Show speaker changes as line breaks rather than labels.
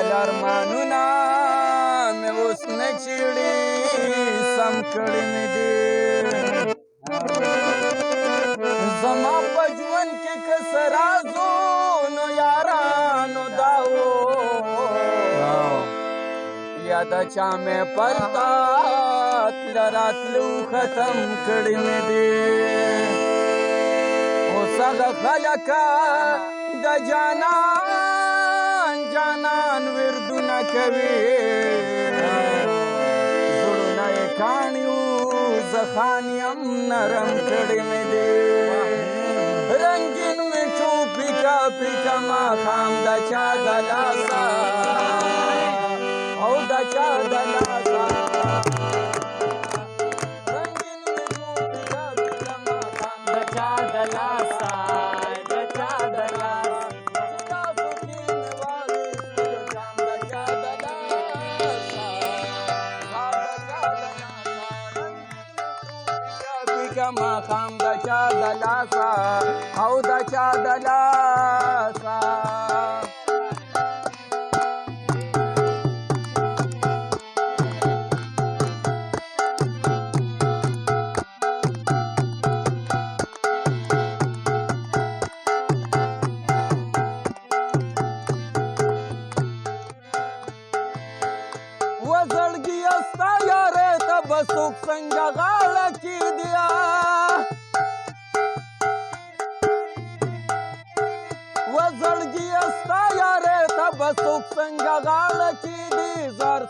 ګل ارمانونه مې اوس نه چیړي سم کړي مې دي زما په ژوند کې که څه رازو نو یارانو دا و یا د چا مې پرتا تله راتلو ختم کړي مې دي اوس هغه خلکه د جانان جانان وردونه کوي زړونه یې کاڼي زخان یم نرم کړي مې دي رنګین مې چو پیکا پیکا ماښام د چا د لاسه او د چا د لاسه رنګین مې چو پیکا پیکا ماښام د چا د لاسه د چا د لاسه ماښام د چا د لاسه او د چا د لاسه وزړګي ستا یارې ته به څوک څنګه غاړه کېږدي وزړګي ستا یارې ته به څوک څنګه غاړه کېږدي زار